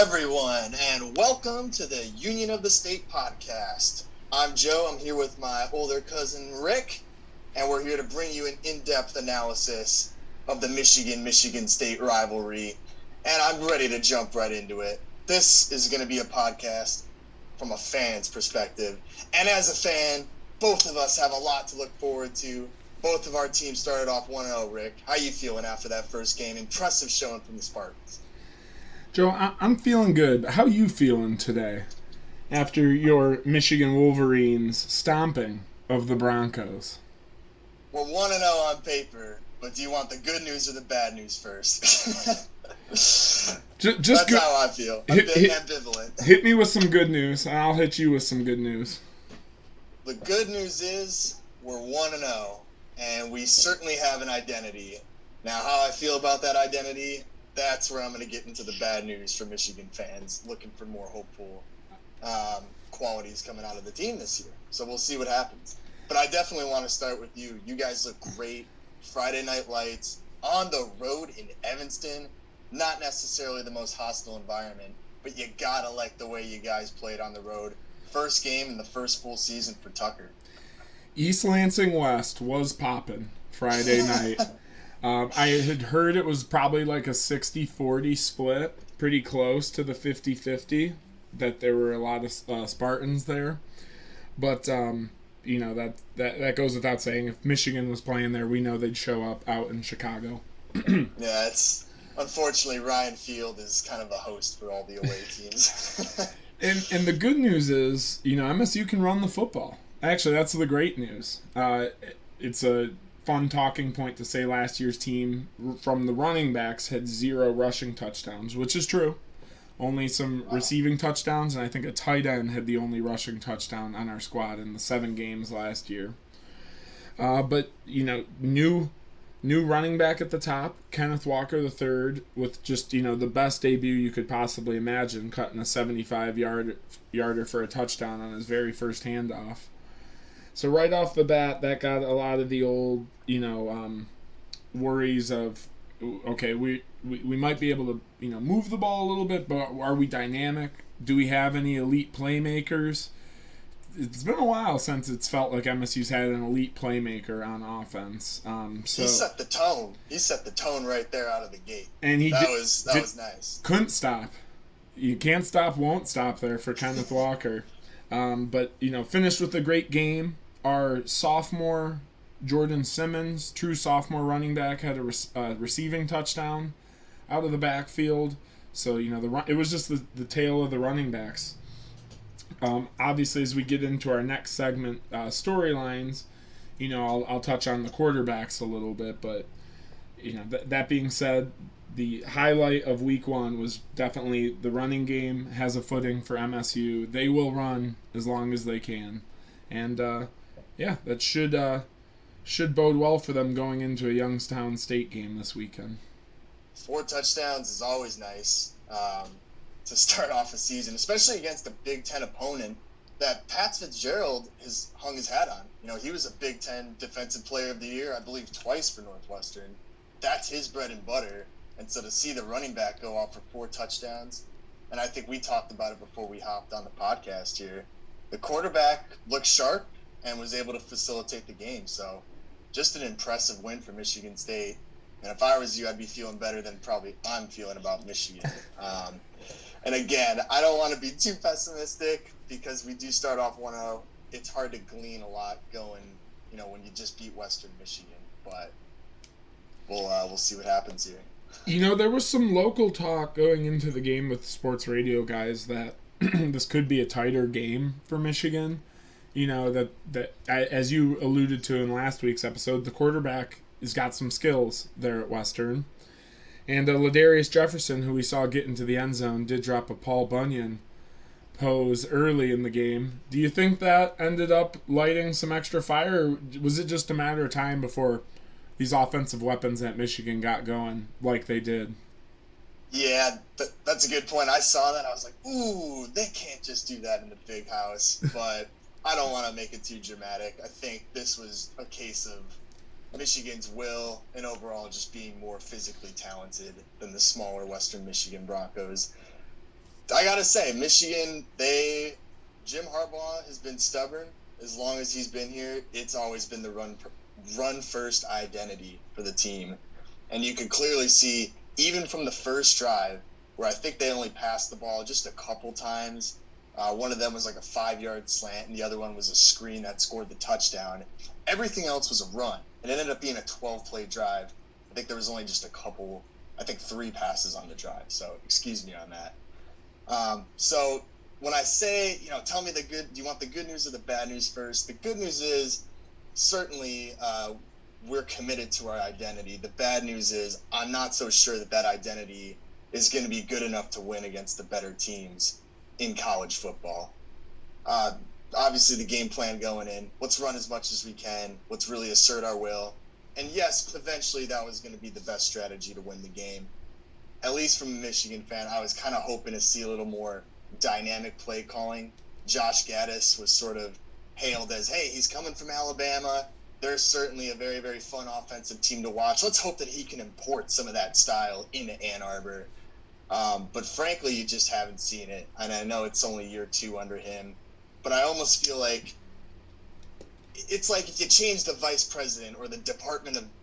everyone, and welcome to the Union of the State podcast. I'm Joe. I'm here with my older cousin Rick, and we're here to bring you an in-depth analysis of the Michigan State rivalry. And I'm ready to jump right into it. This is going to be a podcast from a fan's perspective. And as a fan, both of us have a lot to look forward to. Both of our teams started off 1-0, Rick. How you feeling after that first game? Impressive showing from the Spartans. Joe, I'm feeling good. How you feeling today after your Michigan Wolverines stomping of the Broncos? We're 1-0 on paper, but do you want the good news or the bad news first? That's how I feel. I'm ambivalent. Hit me with some good news, and I'll hit you with some good news. The good news is we're 1-0, and we certainly have an identity. Now, how I feel about that identity, that's where I'm going to get into the bad news for Michigan fans looking for more hopeful qualities coming out of the team this year. So we'll see what happens. But I definitely want to start with you. You guys look great. Friday Night Lights on the road in Evanston. Not necessarily the most hostile environment, but you got to like the way you guys played on the road. First game in the first full season for Tucker. East Lansing West was popping Friday night. I had heard it was probably like a 60-40 split, pretty close to the 50-50, that there were a lot of Spartans there. But, that goes without saying. If Michigan was playing there, we know they'd show up out in Chicago. Yeah, unfortunately, Ryan Field is kind of a host for all the away teams. and the good news is, MSU can run the football. Actually, that's the great news. It's a fun talking point to say last year's team from the running backs had 0 rushing touchdowns, which is true. Only some receiving touchdowns, and I think a tight end had the only rushing touchdown on our squad in the 7 games last year. But, new running back at the top, Kenneth Walker III, with just, the best debut you could possibly imagine, cutting a 75-yarder for a touchdown on his very first handoff. So right off the bat, that got a lot of the old, worries of, okay, we might be able to, move the ball a little bit, but are we dynamic? Do we have any elite playmakers? It's been a while since it's felt like MSU's had an elite playmaker on offense. He set the tone. He set the tone right there out of the gate. And that was nice. Couldn't stop. You can't stop, won't stop there for Kenneth Walker. But finished with a great game. Our sophomore, Jordan Simmons, true sophomore running back, had a receiving touchdown out of the backfield. So, it was just the tale of the running backs. Obviously, as we get into our next segment, storylines, I'll touch on the quarterbacks a little bit. But, that being said, the highlight of week 1 was definitely the running game has a footing for MSU. They will run as long as they can. And, that should bode well for them going into a Youngstown State game this weekend. 4 touchdowns is always nice to start off a season, especially against a Big Ten opponent that Pat Fitzgerald has hung his hat on. He was a Big Ten Defensive Player of the Year, I believe, twice for Northwestern. That's his bread and butter. And so to see the running back go off for 4 touchdowns, and I think we talked about it before we hopped on the podcast here, the quarterback looked sharp and was able to facilitate the game. So just an impressive win for Michigan State. And if I was you, I'd be feeling better than probably I'm feeling about Michigan. And again, I don't want to be too pessimistic because we do start off 1-0. It's hard to glean a lot going, when you just beat Western Michigan. But we'll see what happens here. There was some local talk going into the game with sports radio guys that this could be a tighter game for Michigan. That as you alluded to in last week's episode, the quarterback has got some skills there at Western. And Ladarius Jefferson, who we saw get into the end zone, did drop a Paul Bunyan pose early in the game. Do you think that ended up lighting some extra fire, or was it just a matter of time before these offensive weapons at Michigan got going like they did? Yeah, that's a good point. I saw that. I was like, ooh, they can't just do that in the big house. But I don't want to make it too dramatic. I think this was a case of Michigan's will and overall just being more physically talented than the smaller Western Michigan Broncos. I gotta say, Michigan, Jim Harbaugh has been stubborn as long as he's been here. It's always been the run first identity for the team, and you could clearly see even from the first drive where I think they only passed the ball just a couple times. One of them was like a 5-yard slant, and the other one was a screen that scored the touchdown. Everything else was a run, and it ended up being a 12-play drive. I think there was only just I think 3 passes on the drive. So excuse me on that. So when I say, tell me do you want the good news or the bad news first? The good news is certainly we're committed to our identity. The bad news is I'm not so sure that identity is going to be good enough to win against the better teams in college football. Obviously, the game plan going in, let's run as much as we can. Let's really assert our will. And yes, eventually that was going to be the best strategy to win the game. At least from a Michigan fan, I was kind of hoping to see a little more dynamic play calling. Josh Gaddis was sort of hailed as, hey, he's coming from Alabama. They're certainly a very, very fun offensive team to watch. Let's hope that he can import some of that style into Ann Arbor. But frankly, you just haven't seen it. And I know it's only year 2 under him. But I almost feel like it's like if you change the vice president or the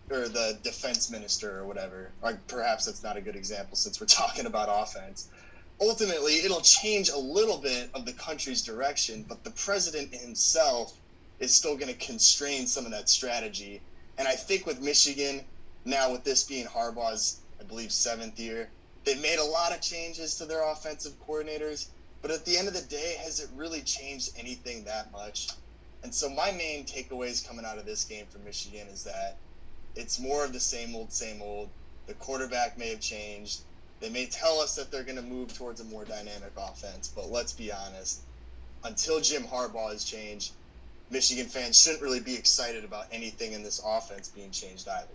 or the defense minister or whatever, or perhaps that's not a good example since we're talking about offense. Ultimately, it'll change a little bit of the country's direction, but the president himself is still going to constrain some of that strategy. And I think with Michigan, now with this being Harbaugh's, I believe, 7th year, they've made a lot of changes to their offensive coordinators, but at the end of the day, has it really changed anything that much? And so my main takeaways coming out of this game for Michigan is that it's more of the same old, same old. The quarterback may have changed. They may tell us that they're going to move towards a more dynamic offense, but let's be honest. Until Jim Harbaugh has changed, Michigan fans shouldn't really be excited about anything in this offense being changed either.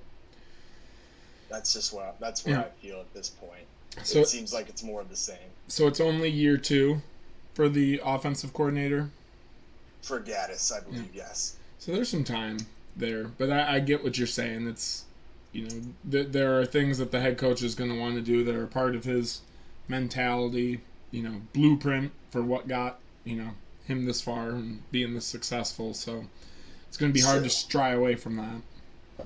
That's just where I feel at this point. So it seems like it's more of the same. So it's only year 2 for the offensive coordinator? For Gaddis, I believe, yes. So there's some time there, but I get what you're saying. It's, there are things that the head coach is going to want to do that are part of his mentality, blueprint for what got, him this far and being this successful. So it's going to be hard to stray away from that.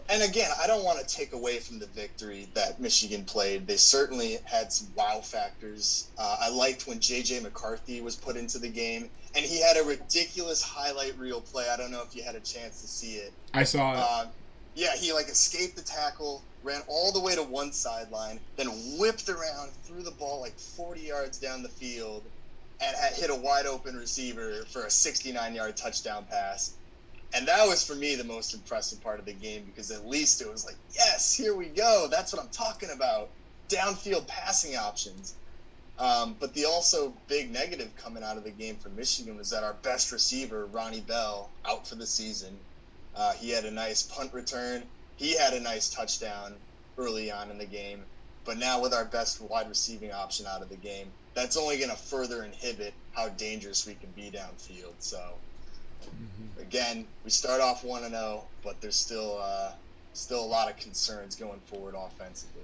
And again, I don't want to take away from the victory that Michigan played. They certainly had some wow factors. I liked when J.J. McCarthy was put into the game, and he had a ridiculous highlight reel play. I don't know if you had a chance to see it. I saw it. Yeah, he escaped the tackle, ran all the way to one sideline, then whipped around, threw the ball 40 yards down the field, and hit a wide open receiver for a 69-yard touchdown pass. And that was, for me, the most impressive part of the game because at least it was yes, here we go. That's what I'm talking about. Downfield passing options. But the also big negative coming out of the game for Michigan was that our best receiver, Ronnie Bell, out for the season. He had a nice punt return. He had a nice touchdown early on in the game. But now with our best wide receiving option out of the game, that's only going to further inhibit how dangerous we can be downfield. So... Again, we start off 1-0, but there's still a lot of concerns going forward offensively.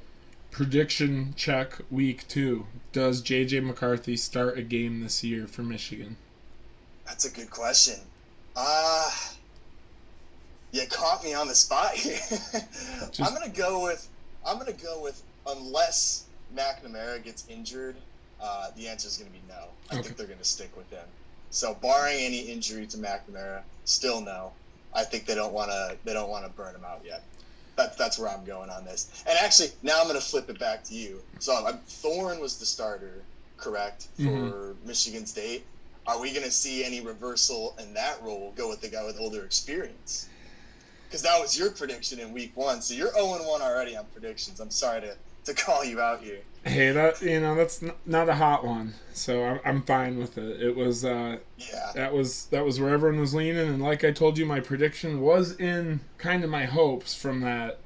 Prediction check week 2. Does J.J. McCarthy start a game this year for Michigan? That's a good question. You caught me on the spot here. I'm gonna go with unless McNamara gets injured, the answer is gonna be no. I think they're gonna stick with him. So barring any injury to McNamara, still no. I think they don't want to burn him out yet. That's where I'm going on this. And actually, now I'm going to flip it back to you. So Thorne was the starter, correct, for Michigan State. Are we going to see any reversal in that role? Go with the guy with older experience? Because that was your prediction in week 1. So you're 0-1 already on predictions. I'm sorry to call you out here. Hey, that's not a hot one, so I'm fine with it. It was that was where everyone was leaning, and like I told you, my prediction was in kind of my hopes from that.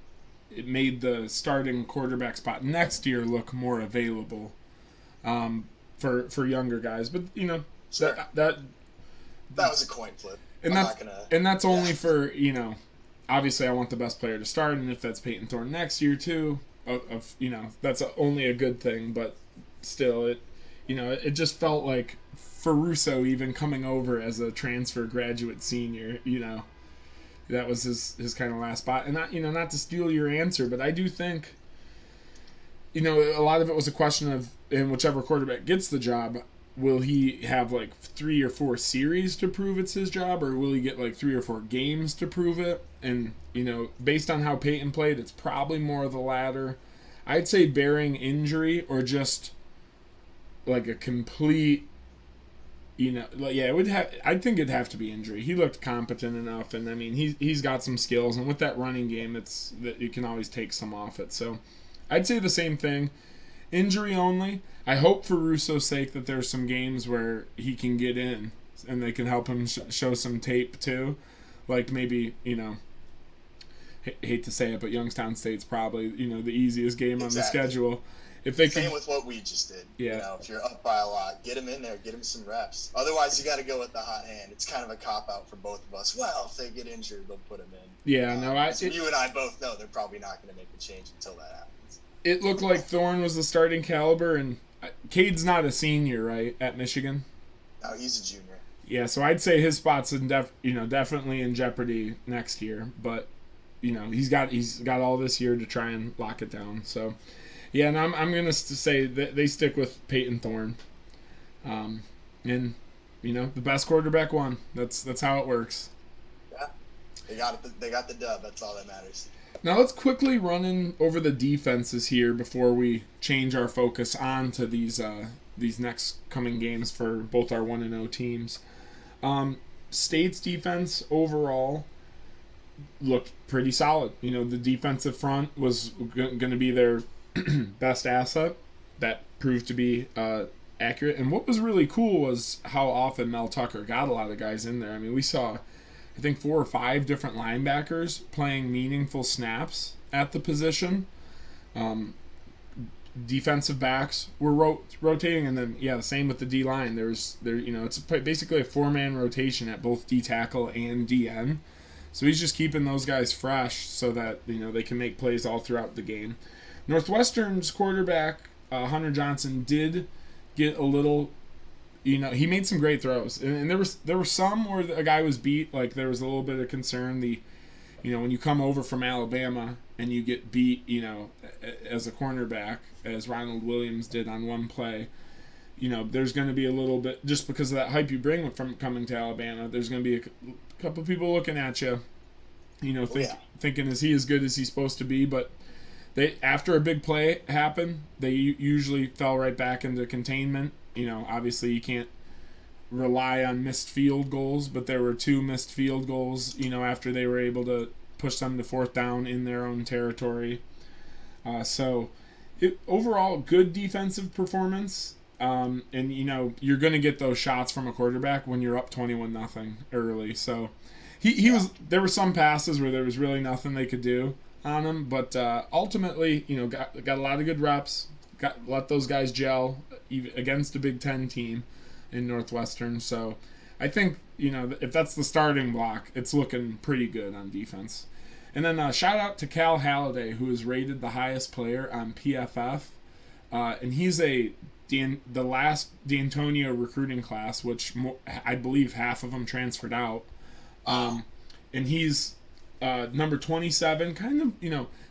It made the starting quarterback spot next year look more available, for younger guys. But sure. that was a coin flip. And that's only for obviously I want the best player to start, and if that's Peyton Thorne next year too. That's only a good thing, but still, it just felt like for Russo even coming over as a transfer graduate senior, that was his kind of last spot. And not to steal your answer, but I do think, a lot of it was a question of, and whichever quarterback gets the job, will he have like 3 or 4 series to prove it's his job, or will he get like 3 or 4 games to prove it? And, based on how Peyton played, it's probably more of the latter. I'd say bearing injury or just like a complete, it would have. I think it'd have to be injury. He looked competent enough, and I mean, he's got some skills, and with that running game, it's that you can always take some off it. So, I'd say the same thing. Injury only. I hope for Russo's sake that there's some games where he can get in and they can help him show some tape too. Like maybe, hate to say it, but Youngstown State's probably, the easiest game on the schedule. If they Same with what we just did. Yeah. If you're up by a lot, get him in there, get him some reps. Otherwise, you got to go with the hot hand. It's kind of a cop-out for both of us. Well, if they get injured, they'll put him in. Yeah, you and I both know they're probably not going to make a change until that happens. It looked like Thorne was the starting caliber, and Cade's not a senior, right, at Michigan? No, he's a junior. Yeah, so I'd say his spot's definitely in jeopardy next year, but he's got all this year to try and lock it down. So, yeah, and I'm gonna say that they stick with Peyton Thorne, and the best quarterback won. That's how it works. Yeah, they got it. They got the dub. That's all that matters. Now let's quickly run in over the defenses here before we change our focus on to these next coming games for both our 1-0 teams. State's defense overall looked pretty solid. The defensive front was going to be their best asset. That proved to be accurate. And what was really cool was how often Mel Tucker got a lot of guys in there. I mean, we saw, I think, 4 or 5 different linebackers playing meaningful snaps at the position. Defensive backs were rotating, and then the same with the D line. It's basically a 4-man rotation at both D tackle and DN. So he's just keeping those guys fresh so that they can make plays all throughout the game. Northwestern's quarterback Hunter Johnson did get a little. He made some great throws, and there were some where a guy was beat. Like there was a little bit of concern. When you come over from Alabama and you get beat, as a cornerback, as Ronald Williams did on one play, there's going to be a little bit, just because of that hype you bring from coming to Alabama, there's going to be a couple people looking at you, thinking, is he as good as he's supposed to be? But after a big play happened, they usually fell right back into containment. Obviously you can't rely on missed field goals, but there were 2 missed field goals, after they were able to push them to 4th down in their own territory. Overall, good defensive performance. And, you're going to get those shots from a quarterback when you're up 21-0 early. So there were some passes where there was really nothing they could do on him, but ultimately, got a lot of good reps. Let those guys gel against a Big Ten team in Northwestern. So I think, if that's the starting block, it's looking pretty good on defense. And then shout out to Cal Halliday, who is rated the highest player on PFF. And he's the last D'Antonio recruiting class, which I believe half of them transferred out. And he's number 27, kind of,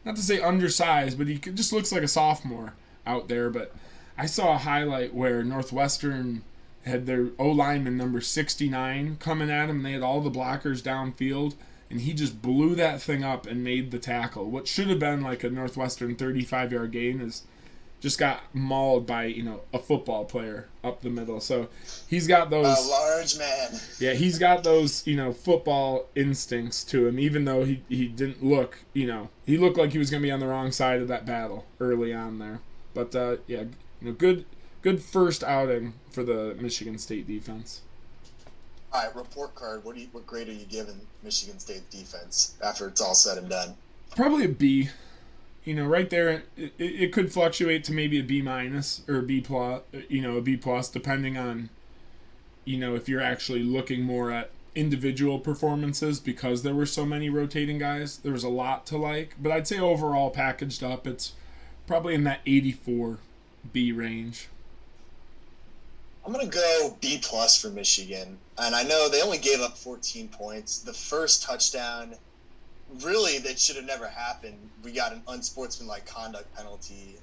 not to say undersized, but he just looks like a sophomore out there. But I saw a highlight where Northwestern had their O-lineman number 69 coming at him. They had all the blockers downfield, and he just blew that thing up and made the tackle. What should have been like a Northwestern 35-yard gain is just got mauled by, a football player up the middle. So he's got those... A large man. Yeah, he's got those, football instincts to him, even though he didn't look, he looked like he was going to be on the wrong side of that battle early on there. But, good first outing for the Michigan State defense. All right, report card. What grade are you giving Michigan State defense after it's all said and done? Probably a B. Right there, it could fluctuate to maybe a B- or a B+, a B+, depending on, if you're actually looking more at individual performances, because there were so many rotating guys. There was a lot to like, but I'd say overall packaged up, it's probably in that 84 B range. I'm going to go B plus for Michigan. And I know they only gave up 14 points. The first touchdown, really, that should have never happened. We got an unsportsmanlike conduct penalty.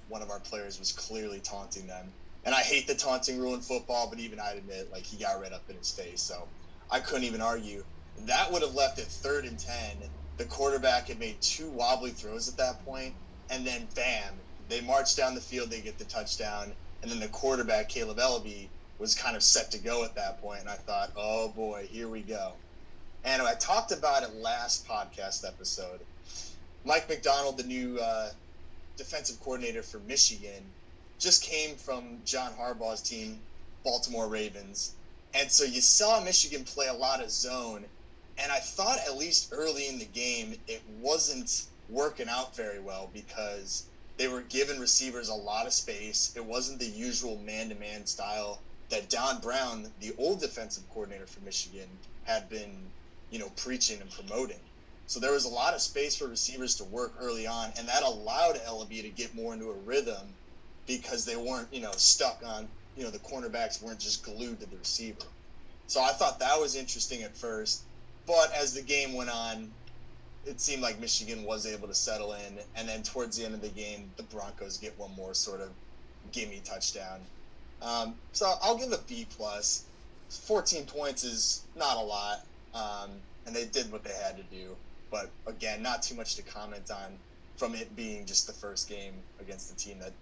One of our players was clearly taunting them. And I hate the taunting rule in football, but even I'd admit, like, he got right up in his face. So I couldn't even argue. That would have left it 3rd and 10. The quarterback had made 2 wobbly throws at that point, and then bam, they marched down the field, they get the touchdown, and then the quarterback, Caleb Ellaby, was kind of set to go at that point, and I thought, oh boy, here we go. And I talked about it last podcast episode. Mike McDonald, the new defensive coordinator for Michigan, just came from John Harbaugh's team, Baltimore Ravens. And so you saw Michigan play a lot of zone, and I thought at least early in the game it wasn't working out very well because they were giving receivers a lot of space. It wasn't the usual man-to-man style that Don Brown, the old defensive coordinator for Michigan, had been, preaching and promoting. So there was a lot of space for receivers to work early on, and that allowed LB to get more into a rhythm because they weren't, stuck on, the cornerbacks weren't just glued to the receiver. So I thought that was interesting at first. But as the game went on, it seemed like Michigan was able to settle in. And then towards the end of the game, the Broncos get one more sort of gimme touchdown. So I'll give a B+. 14 points is not a lot. And they did what they had to do. But again, not too much to comment on from it being just the first game against the team that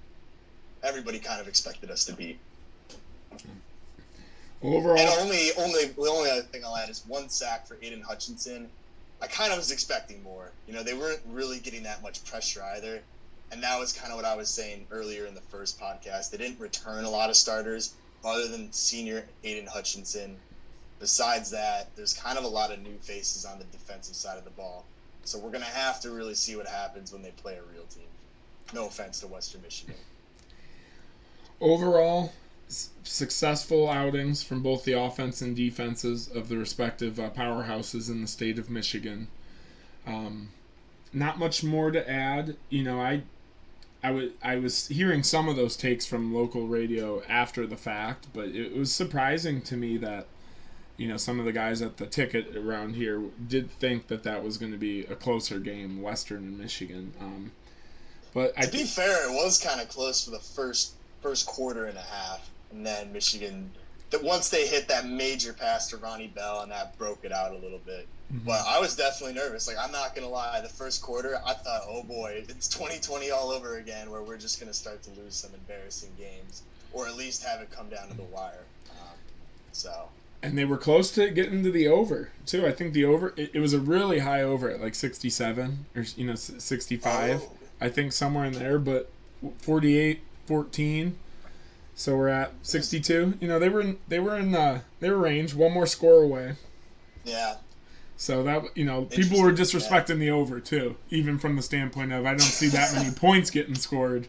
everybody kind of expected us to beat. Overall, and the only other thing I'll add is 1 sack for Aiden Hutchinson. I kind of was expecting more. They weren't really getting that much pressure either. And that was kind of what I was saying earlier in the first podcast. They didn't return a lot of starters other than senior Aiden Hutchinson. Besides that, there's kind of a lot of new faces on the defensive side of the ball. So we're going to have to really see what happens when they play a real team. No offense to Western Michigan. Overall, successful outings from both the offense and defenses of the respective powerhouses in the state of Michigan. Not much more to add. I was hearing some of those takes from local radio after the fact, but it was surprising to me that some of the guys at the ticket around here did think that was going to be a closer game, Western and Michigan. But to be fair, it was kind of close for the first quarter and a half. And then Michigan, once they hit that major pass to Ronnie Bell, and that broke it out a little bit. Mm-hmm. But I was definitely nervous. Like, I'm not going to lie, the first quarter, I thought, oh boy, it's 2020 all over again, where we're just going to start to lose some embarrassing games, or at least have it come down to the wire. And they were close to getting to the over, too. I think the over, it was a really high over at like 67 or 65. Oh. I think somewhere in there, but 48-14. So we're at 62. They were in range. One more score away. Yeah. So that people were disrespecting the over too, even from the standpoint of I don't see that many points getting scored,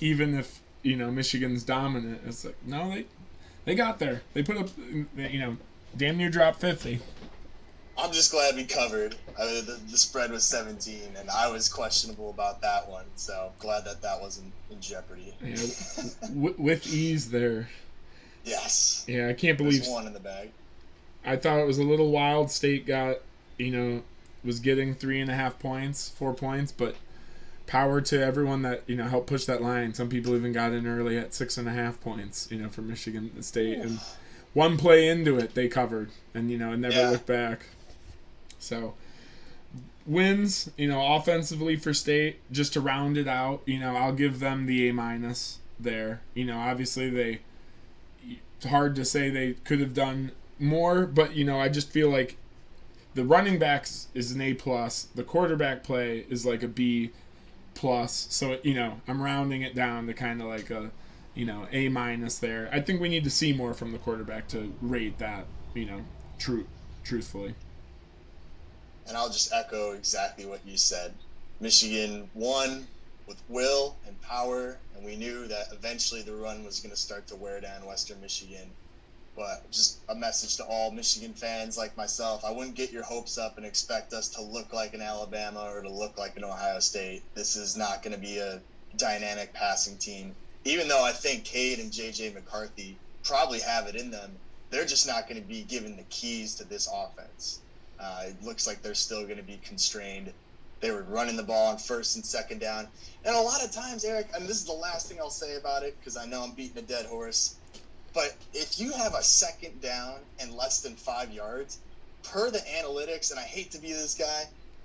even if Michigan's dominant. It's like no, they got there. They put up damn near dropped 50. I'm just glad we covered. The spread was 17, and I was questionable about that one. So glad that wasn't in jeopardy. Yeah, with ease there. Yes. Yeah, I can't believe. There's one in the bag. I thought it was a little wild. State got, was getting 3.5 points, 4 points, but power to everyone that helped push that line. Some people even got in early at 6.5 points. For Michigan State, and one play into it they covered, and and never looked back. So, wins, offensively for State, just to round it out, I'll give them the A- there. Obviously it's hard to say they could have done more, but, I just feel like the running backs is an A+, the quarterback play is like a B+, so, I'm rounding it down to kind of like a, A- there. I think we need to see more from the quarterback to rate that, truthfully. And I'll just echo exactly what you said. Michigan won with will and power, and we knew that eventually the run was going to start to wear down Western Michigan. But just a message to all Michigan fans like myself, I wouldn't get your hopes up and expect us to look like an Alabama or to look like an Ohio State. This is not going to be a dynamic passing team. Even though I think Cade and J.J. McCarthy probably have it in them. They're just not going to be given the keys to this offense. It looks like they're still going to be constrained. They were running the ball on first and second down. And a lot of times, Eric, and this is the last thing I'll say about it because I know I'm beating a dead horse, but if you have a second down and less than 5 yards, per the analytics, and I hate to be this guy,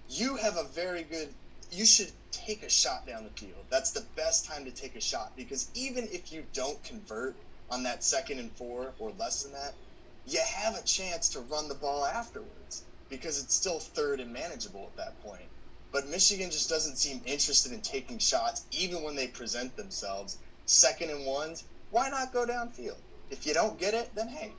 you have a very good – you should take a shot down the field. That's the best time to take a shot because even if you don't convert on that 2nd and 4 or less than that, you have a chance to run the ball afterwards because it's still third and manageable at that point. But Michigan just doesn't seem interested in taking shots even when they present themselves. 2nd and 1s, why not go downfield? If you don't get it, then hey,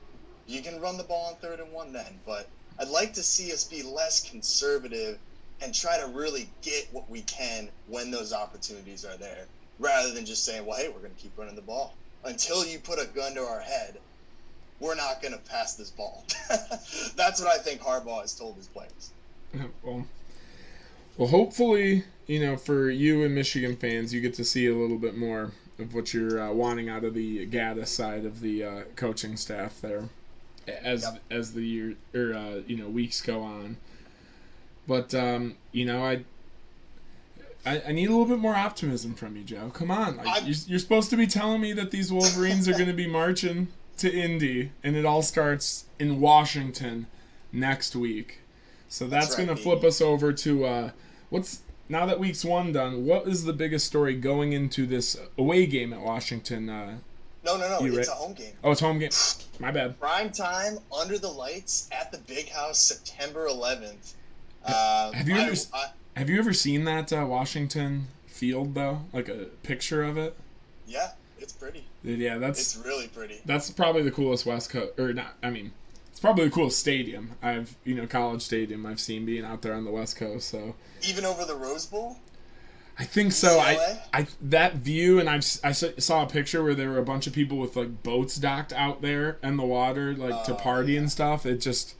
you can run the ball on 3rd and 1 then. But I'd like to see us be less conservative and try to really get what we can when those opportunities are there, rather than just saying, well, hey, we're going to keep running the ball. Until you put a gun to our head, we're not going to pass this ball. That's what I think Harbaugh has told his players. Well, hopefully, for you and Michigan fans, you get to see a little bit more of what you're wanting out of the Gaddis side of the coaching staff there as the year or weeks go on. But I need a little bit more optimism from you, Joe. Come on, you're supposed to be telling me that these Wolverines are going to be marching to Indy, and it all starts in Washington next week. So that's going to flip us over to now that week's 1 done, what is the biggest story going into this away game at Washington? No. It's a home game. Oh, it's home game. My bad. Prime time, under the lights, at the Big House, September 11th. Have you ever seen that Washington field, though? Like a picture of it? Yeah, it's pretty. Yeah, it's really pretty. That's probably the coolest West Coast, or not, it's probably the coolest stadium college stadium I've seen being out there on the West Coast. So even over the Rose Bowl, I think so. I that view, and I saw a picture where there were a bunch of people with like boats docked out there in the water, like to party and stuff. It just,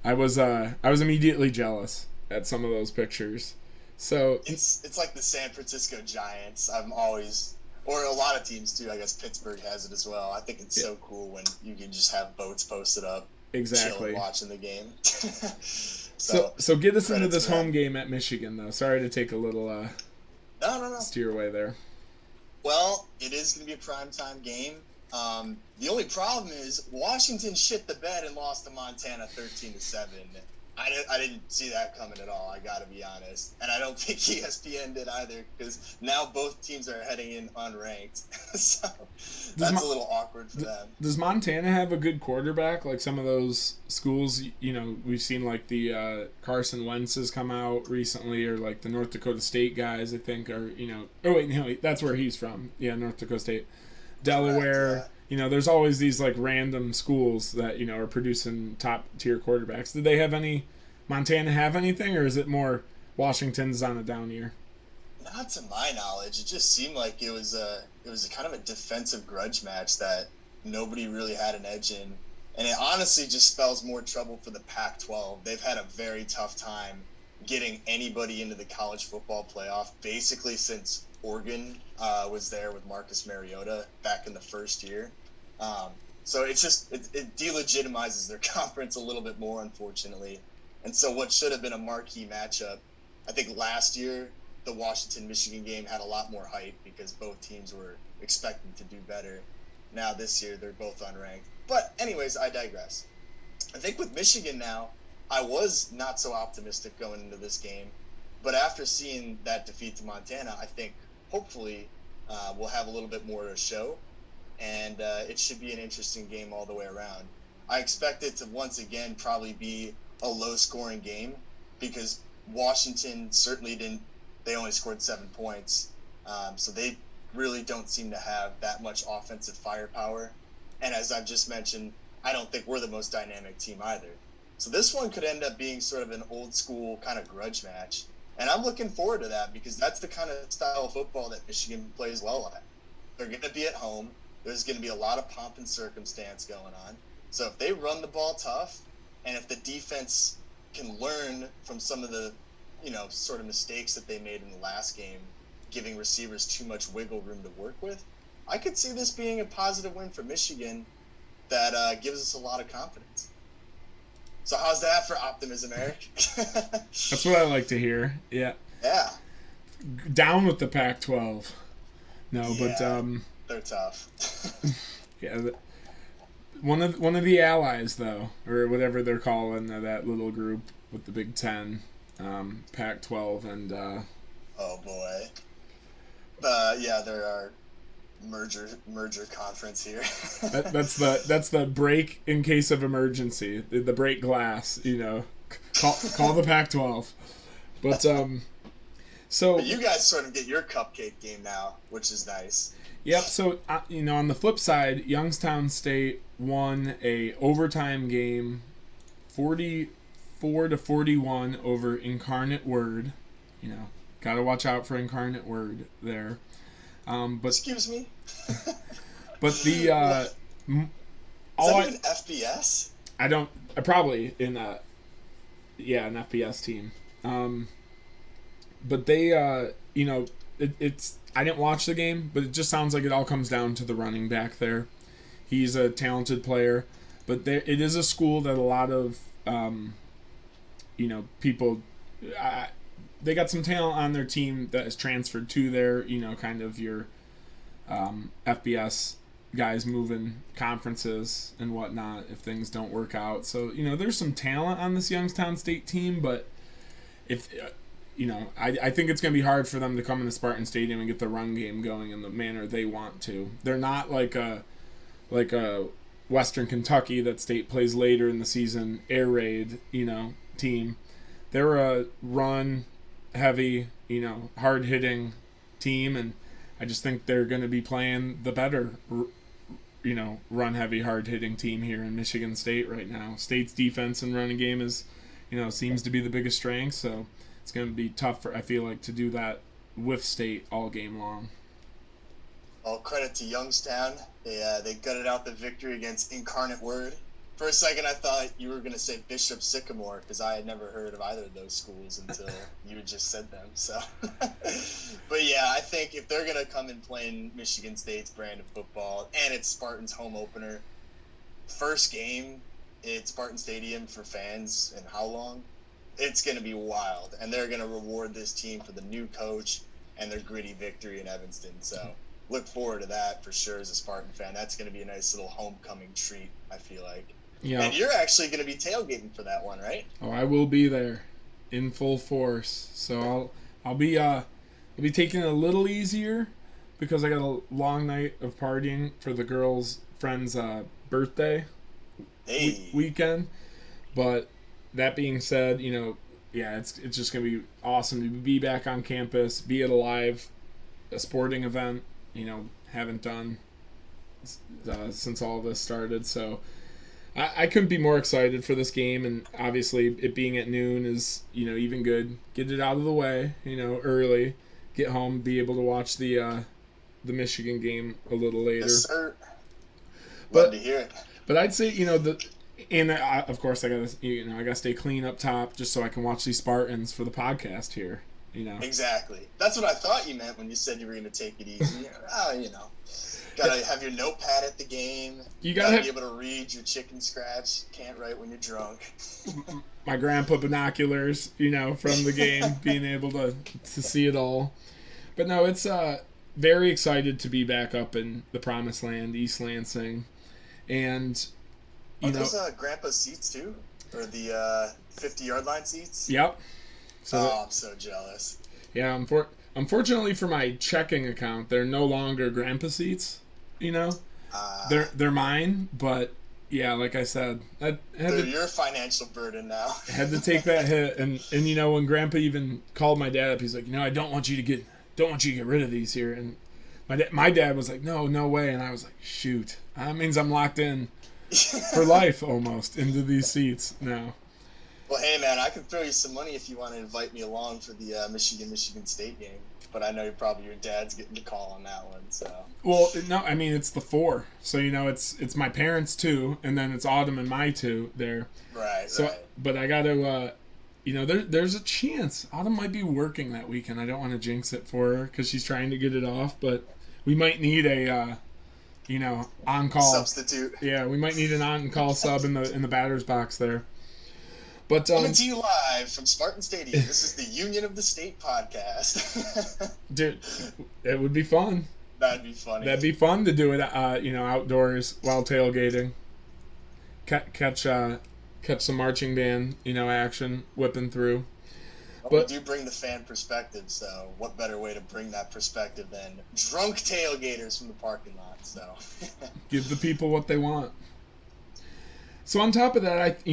I was immediately jealous at some of those pictures. So it's like the San Francisco Giants. I'm always. Or a lot of teams, too. I guess Pittsburgh has it as well. I think it's so cool when you can just have boats posted up. Exactly. Chilling, watching the game. so get us into this home game at Michigan, though. Sorry to take a little No. steer away there. Well, it is going to be a primetime game. The only problem is Washington shit the bed and lost to Montana 13-7. I didn't see that coming at all, I got to be honest. And I don't think ESPN did either, because now both teams are heading in unranked. So that's a little awkward for them. Does Montana have a good quarterback? Like some of those schools, we've seen like the Carson Wentz's come out recently, or like the North Dakota State guys, I think, or, oh, wait, no, that's where he's from. Yeah, North Dakota State. Delaware. Correct, yeah. There's always these like random schools that are producing top tier quarterbacks. Did they have Montana have anything, or is it more Washington's on a down year? Not to my knowledge. It just seemed like it was a kind of a defensive grudge match that nobody really had an edge in, and it honestly just spells more trouble for the Pac-12. They've had a very tough time getting anybody into the college football playoff basically since Oregon was there with Marcus Mariota back in the first year. So it's just it delegitimizes their conference a little bit more, unfortunately. And so what should have been a marquee matchup, I think last year the Washington-Michigan game had a lot more hype because both teams were expecting to do better. Now this year they're both unranked. But anyways, I digress. I think with Michigan now, I was not so optimistic going into this game. But after seeing that defeat to Montana, I think hopefully we'll have a little bit more to show. And it should be an interesting game all the way around. I expect it to once again probably be a low-scoring game because Washington certainly didn't. They only scored 7 points, so they really don't seem to have that much offensive firepower. And as I've just mentioned, I don't think we're the most dynamic team either. So this one could end up being sort of an old-school kind of grudge match, and I'm looking forward to that because that's the kind of style of football that Michigan plays well at. They're going to be at home. There's going to be a lot of pomp and circumstance going on. So if they run the ball tough, and if the defense can learn from some of the, sort of mistakes that they made in the last game, giving receivers too much wiggle room to work with, I could see this being a positive win for Michigan that gives us a lot of confidence. So how's that for optimism, Eric? That's what I like to hear. Yeah. Yeah. Down with the Pac-12. No, but they're tough. yeah. One of the allies, though, or whatever they're calling that little group with the Big Ten, Pac-12, and oh boy. Yeah, there are merger conference here. that's the break in case of emergency, the break glass. Call the Pac-12, but so but you guys sort of get your cupcake game now, which is nice. Yep. So on the flip side, Youngstown State won a overtime game, 44-41 over Incarnate Word. Gotta watch out for Incarnate Word there. But excuse me. But the is that even FBS? I don't. Probably in an FBS team. But they it's. I didn't watch the game, but it just sounds like it all comes down to the running back there. He's a talented player, but it is a school that a lot of, people, they got some talent on their team that is transferred to there, kind of your FBS guys moving conferences and whatnot if things don't work out. So, there's some talent on this Youngstown State team, but if... I think it's going to be hard for them to come into Spartan Stadium and get the run game going in the manner they want to. They're not like a Western Kentucky that State plays later in the season air raid, team. They're a run heavy, hard hitting team, and I just think they're going to be playing the better, run heavy, hard hitting team here in Michigan State right now. State's defense and running game is, seems to be the biggest strength, so it's going to be tough, I feel like, to do that with State all game long. All credit to Youngstown. They gutted out the victory against Incarnate Word. For a second, I thought you were going to say Bishop Sycamore because I had never heard of either of those schools until you just said them. So, but yeah, I think if they're going to come and play in Michigan State's brand of football, and it's Spartan's home opener, first game at Spartan Stadium for fans, and how long? It's going to be wild, and they're going to reward this team for the new coach and their gritty victory in Evanston. So look forward to that for sure as a Spartan fan. That's going to be a nice little homecoming treat, I feel like. Yeah. And you're actually going to be tailgating for that one, right? Oh, I will be there in full force. So I'll be taking it a little easier because I got a long night of partying for the girls' friend's birthday weekend. But that being said, it's just going to be awesome to be back on campus, be at a sporting event, haven't done since all this started. So I couldn't be more excited for this game, and obviously it being at noon is, even good. Get it out of the way, early, get home, be able to watch the Michigan game a little later. Yes, sir. Love to hear it. But I'd say, and of course I gotta stay clean up top just so I can watch these Spartans for the podcast here. Exactly. That's what I thought you meant when you said you were gonna take it easy. Gotta have your notepad at the game. You gotta be able to read your chicken scratch. Can't write when you're drunk. My grandpa binoculars, from the game, being able to see it all. But no, it's very excited to be back up in the promised land, East Lansing, and. Are those grandpa's seats too? Or the 50-yard line seats? Yep. I'm so jealous. Yeah, unfortunately for my checking account, they're no longer grandpa seats, They're mine, but yeah, like I said, they're your financial burden now. Had to take that hit, and when grandpa even called my dad up, he's like, I don't want you to get rid of these here, and my dad was like, no way, and I was like, shoot, that means I'm locked in for life almost into these seats now. Well, hey man, I can throw you some money if you want to invite me along for the Michigan State game. But I know your dad's getting the call on that one. So. Well, no, I mean it's the 4, so it's my parents' 2, and then it's Autumn and my 2 there. Right. So, right. But I gotta, there's a chance Autumn might be working that weekend. I don't want to jinx it for her because she's trying to get it off, but we might need a on call substitute. Yeah, we might need an on call sub in the batter's box there. But coming to you live from Spartan Stadium. This is the Union of the State podcast. Dude, it would be fun. That'd be funny. That'd be fun to do it, outdoors while tailgating. Catch some marching band, action whipping through. But we do bring the fan perspective, so what better way to bring that perspective than drunk tailgaters from the parking lot? So give the people what they want. So on top of that,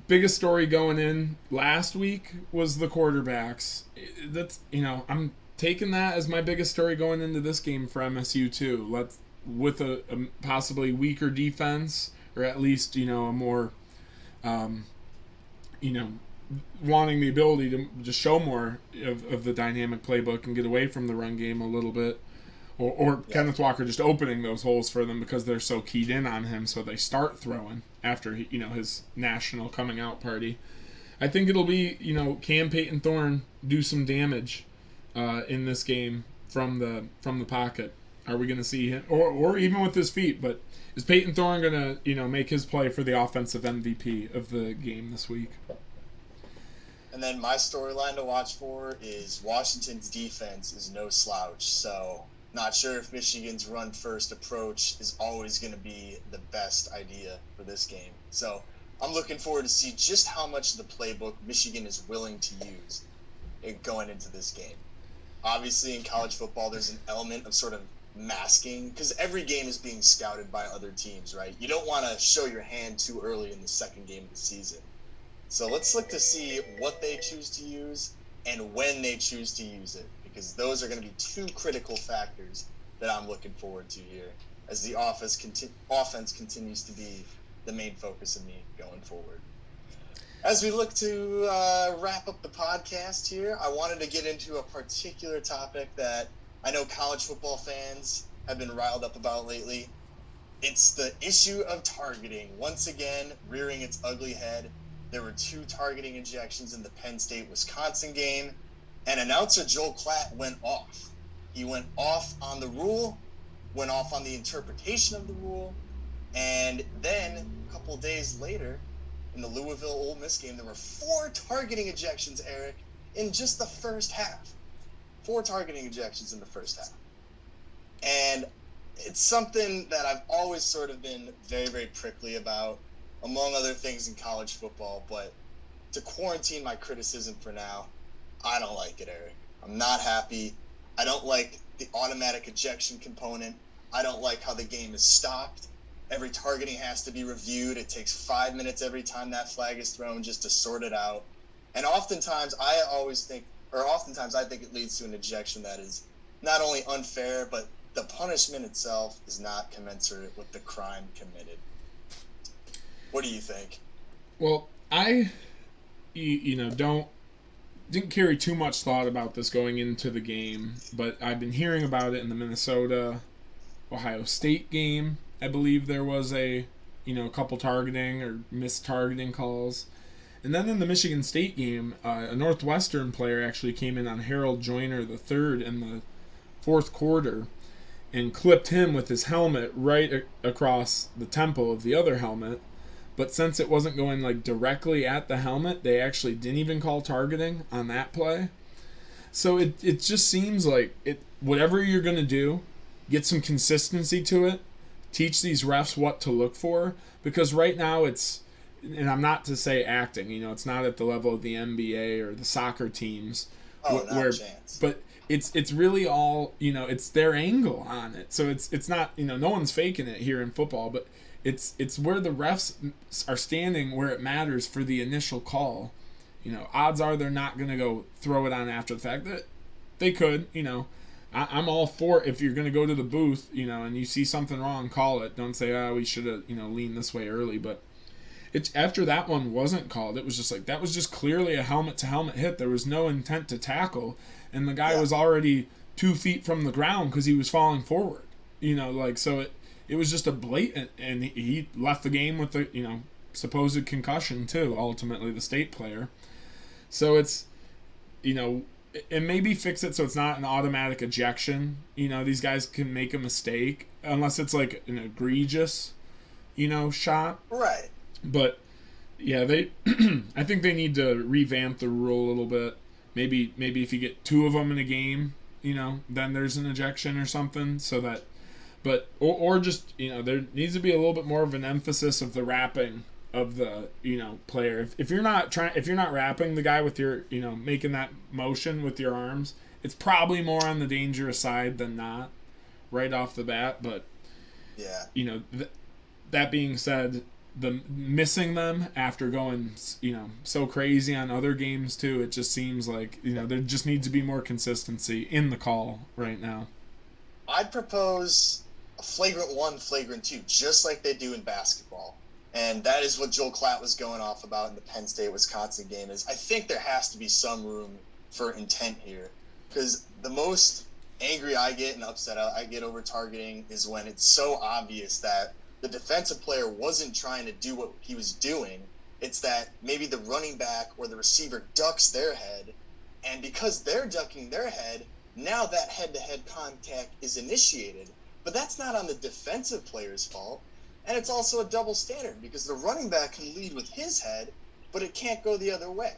biggest story going in last week was the quarterbacks. That's I'm taking that as my biggest story going into this game for MSU too. With a possibly weaker defense, or at least a more wanting the ability to just show more of the dynamic playbook and get away from the run game a little bit, or Kenneth Walker just opening those holes for them because they're so keyed in on him, so they start throwing after his national coming out party. I think it'll be can Peyton Thorne do some damage in this game from the pocket? Are we going to see him, or even with his feet? But is Peyton Thorne going to make his play for the offensive MVP of the game this week? And then my storyline to watch for is Washington's defense is no slouch. So not sure if Michigan's run first approach is always going to be the best idea for this game. So I'm looking forward to see just how much of the playbook Michigan is willing to use going into this game. Obviously in college football, there's an element of sort of masking because every game is being scouted by other teams, right? You don't want to show your hand too early in the second game of the season. So let's look to see what they choose to use and when they choose to use it, because those are going to be two critical factors that I'm looking forward to here as the offense continues to be the main focus of me going forward. As we look to wrap up the podcast here, I wanted to get into a particular topic that I know college football fans have been riled up about lately. It's the issue of targeting, once again rearing its ugly head. There were 2 targeting ejections in the Penn State-Wisconsin game, and announcer Joel Klatt went off. He went off on the rule, went off on the interpretation of the rule, and then a couple days later, in the Louisville-Ole Miss game, there were 4 targeting ejections, Eric, in just the first half. 4 targeting ejections in the first half. And it's something that I've always sort of been very, very prickly about, among other things in college football, but to quarantine my criticism for now, I don't like it, Eric. I'm not happy. I don't like the automatic ejection component. I don't like how the game is stopped. Every targeting has to be reviewed. It takes 5 minutes every time that flag is thrown just to sort it out. And oftentimes I think it leads to an ejection that is not only unfair, but the punishment itself is not commensurate with the crime committed. What do you think? Well, I didn't carry too much thought about this going into the game, but I've been hearing about it in the Minnesota Ohio State game. I believe there was a couple targeting or missed targeting calls. And then in the Michigan State game, a Northwestern player actually came in on Harold Joyner III in the fourth quarter and clipped him with his helmet right across the temple of the other helmet. But since it wasn't going directly at the helmet, they actually didn't even call targeting on that play. So it just seems like whatever you're going to do, get some consistency to it. Teach these refs what to look for, because right now and I'm not to say acting, it's not at the level of the NBA or the soccer teams. Not a chance. But it's really all, it's their angle on it. So it's not, no one's faking it here in football, but it's where the refs are standing where it matters for the initial call. Odds are they're not going to go throw it on after the fact. That they could, I'm all for if you're going to go to the booth, and you see something wrong, call it. Don't say, we should have, leaned this way early. But after that one wasn't called, it was just that was just clearly a helmet-to-helmet hit. There was no intent to tackle, and the guy was already 2 feet from the ground because he was falling forward. So it was just a blatant, and he left the game with the, supposed concussion too, ultimately, the state player. So it's, and maybe fix it so it's not an automatic ejection. These guys can make a mistake unless it's like an egregious, shot. Right. But yeah, they I think they need to revamp the rule a little bit. Maybe if you get two of them in a game, then there's an ejection or something, so that. But or just there needs to be a little bit more of an emphasis of the wrapping of the player. If you're not wrapping the guy with your making that motion with your arms, it's probably more on the dangerous side than not right off the bat. But yeah, that being said, the missing them after going so crazy on other games too, it just seems like there just needs to be more consistency in the call right now. I'd propose a flagrant 1, flagrant 2, just like they do in basketball. And that is what Joel Klatt was going off about in the Penn State-Wisconsin game. Is I think there has to be some room for intent here. Because the most angry I get and upset I get over targeting is when it's so obvious that the defensive player wasn't trying to do what he was doing. It's that maybe the running back or the receiver ducks their head. And because they're ducking their head, now that head-to-head contact is initiated. But that's not on the defensive player's fault. And it's also a double standard because the running back can lead with his head, but it can't go the other way.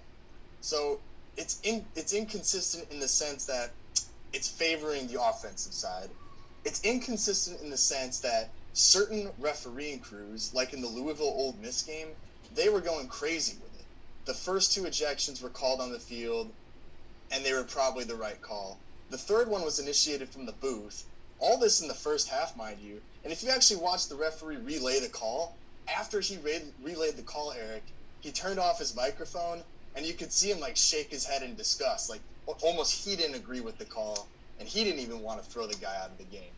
So it's inconsistent in the sense that it's favoring the offensive side. It's inconsistent in the sense that certain refereeing crews, like in the Louisville Ole Miss game, they were going crazy with it. The first 2 ejections were called on the field, and they were probably the right call. The third one was initiated from the booth. All this in the first half, mind you. And if you actually watch the referee relay the call, after he relayed the call, Eric, he turned off his microphone, and you could see him shake his head in disgust. Almost he didn't agree with the call, and he didn't even want to throw the guy out of the game.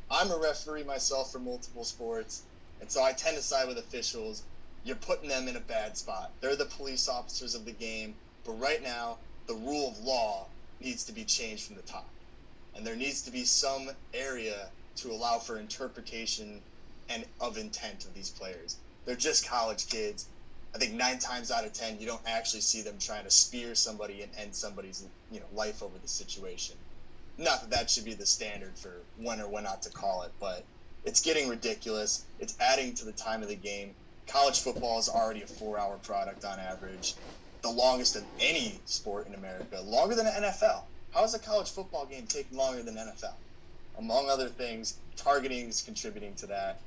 I'm a referee myself for multiple sports, and so I tend to side with officials. You're putting them in a bad spot. They're the police officers of the game, but right now, the rule of law needs to be changed from the top. And there needs to be some area to allow for interpretation and of intent of these players. They're just college kids. I think 9 times out of 10, you don't actually see them trying to spear somebody and end somebody's life over the situation. Not that should be the standard for when or when not to call it, but it's getting ridiculous. It's adding to the time of the game. College football is already a 4-hour product on average, the longest of any sport in America, longer than the NFL. How is a college football game taking longer than NFL? Among other things, targeting is contributing to that.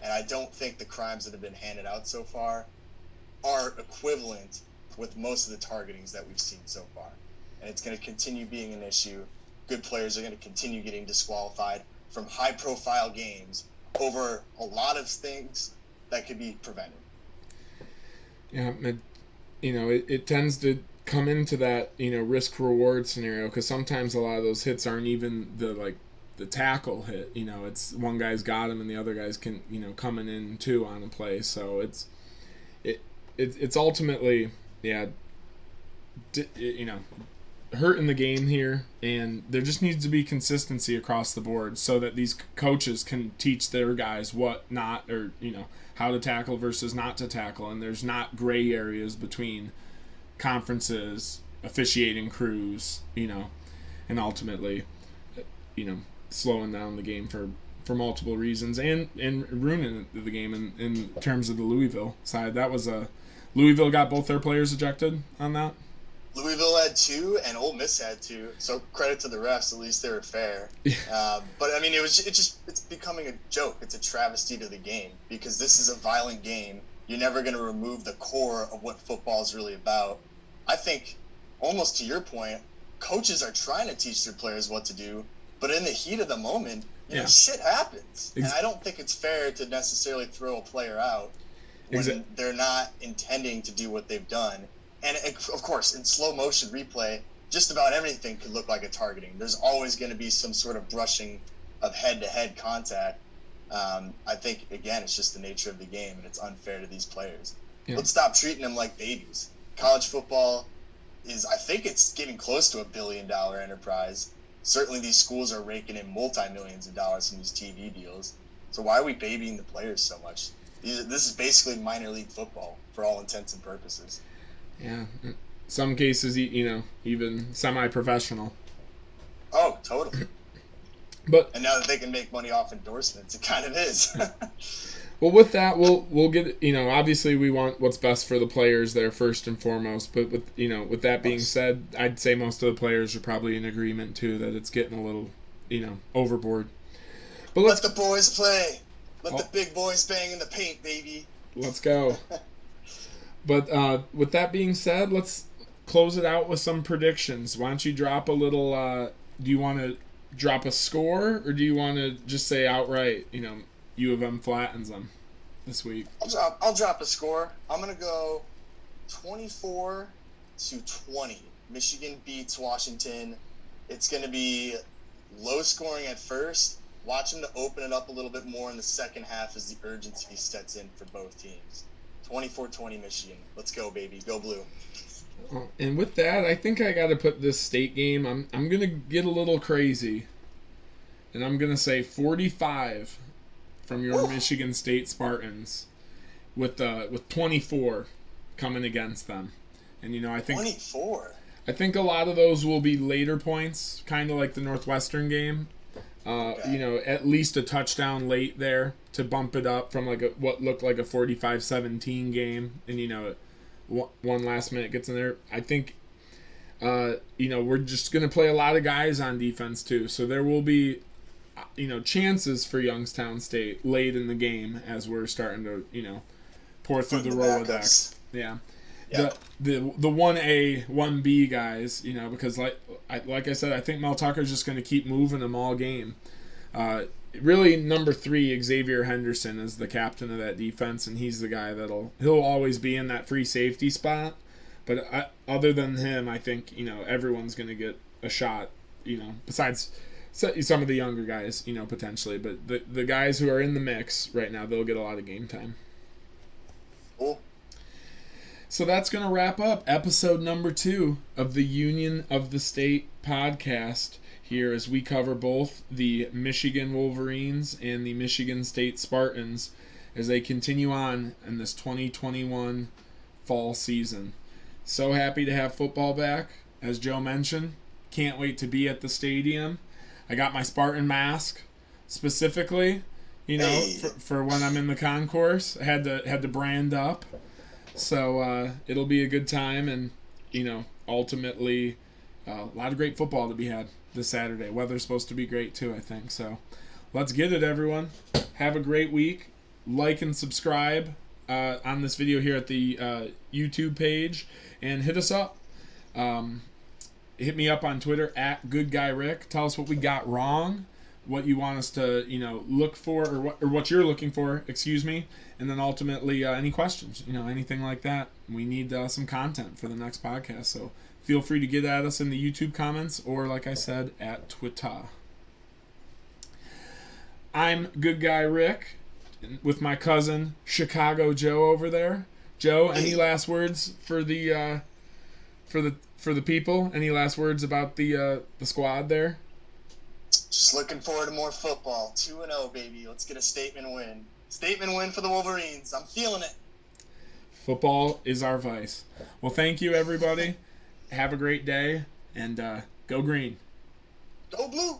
And I don't think the crimes that have been handed out so far are equivalent with most of the targetings that we've seen so far. And it's going to continue being an issue. Good players are going to continue getting disqualified from high-profile games over a lot of things that could be prevented. Yeah, it tends to come into that risk reward scenario because sometimes a lot of those hits aren't even the tackle hit. It's one guy's got him and the other guys can coming in too on a play. So it's ultimately hurting the game here, and there just needs to be consistency across the board so that these coaches can teach their guys what not or how to tackle versus not to tackle, and there's not gray areas between conferences, officiating crews, and ultimately, slowing down the game for multiple reasons and ruining the game in terms of the Louisville side. That was Louisville got both their players ejected on that. Louisville had 2 and Ole Miss had 2, so credit to the refs. At least they were fair. But I mean, it's becoming a joke. It's a travesty to the game because this is a violent game. You're never going to remove the core of what football is really about. I think, almost to your point, coaches are trying to teach their players what to do, but in the heat of the moment, shit happens. And I don't think it's fair to necessarily throw a player out when they're not intending to do what they've done. And, of course, in slow motion replay, just about everything could look like a targeting. There's always going to be some sort of brushing of head-to-head contact. I think, again, it's just the nature of the game, and it's unfair to these players. Yeah. Let's stop treating them like babies. College football I think it's getting close to $1 billion enterprise. Certainly these schools are raking in multi-millions of dollars from these TV deals. So why are we babying the players so much? This is basically minor league football for all intents and purposes. Yeah, some cases, even semi-professional. Oh, totally. But And now that they can make money off endorsements, it kind of is. well, with that, we'll get, obviously we want what's best for the players there first and foremost. But with that being said, I'd say most of the players are probably in agreement too that it's getting a little, overboard. But let the boys play. Let the big boys bang in the paint, baby. Let's go. But with that being said, let's close it out with some predictions. Why don't you drop a little? Do you want to drop a score, or do you want to just say outright, U of M flattens them this week? I'll drop a score. I'm gonna go 24-20. Michigan beats Washington. It's gonna be low scoring at first. Watch them to open it up a little bit more in the second half as the urgency sets in for both teams. 24-20 Michigan. Let's go, baby. Go blue. And with that, I think I got to put this state game. I'm gonna get a little crazy, and I'm gonna say 45 from your Michigan State Spartans, with 24 coming against them. And I think 24. I think a lot of those will be later points, kind of like the Northwestern game. Okay. At least a touchdown late there to bump it up from what looked like a 45-17 game, and one last minute gets in there. I think we're just going to play a lot of guys on defense too, so there will be chances for Youngstown State late in the game as we're starting to pour through the Rolodex. Yeah. Yep. The 1A, 1B guys, because like I said, I think Mel Tucker's just going to keep moving them all game. Really, number 3, Xavier Henderson, is the captain of that defense, and he's the guy he'll always be in that free safety spot. But other than him, I think everyone's going to get a shot. Besides some of the younger guys, potentially. But the guys who are in the mix right now, they'll get a lot of game time. Cool. So that's going to wrap up episode number 2 of the Union of the State podcast here, as we cover both the Michigan Wolverines and the Michigan State Spartans as they continue on in this 2021 fall season. So happy to have football back, as Joe mentioned. Can't wait to be at the stadium. I got my Spartan mask specifically, for when I'm in the concourse. I had to brand up. So it'll be a good time, and ultimately a lot of great football to be had this Saturday. Weather's supposed to be great too, I think. So let's get it, everyone. Have a great week. Like and subscribe on this video here at the YouTube page, and hit us up. Hit me up on Twitter at GoodGuyRick. Tell us what we got wrong, what you want us to look for, or what you're looking for, and then ultimately any questions, anything like that. We need some content for the next podcast, so feel free to get at us in the YouTube comments, or like I said, at Twitter. I'm Good Guy Rick with my cousin Chicago Joe over there. Joe, any last words for the people? Any last words about the squad there? Just looking forward to more football. 2-0, baby. Let's get a statement win. Statement win for the Wolverines. I'm feeling it. Football is our vice. Well, thank you, everybody. Have a great day, and go green. Go blue.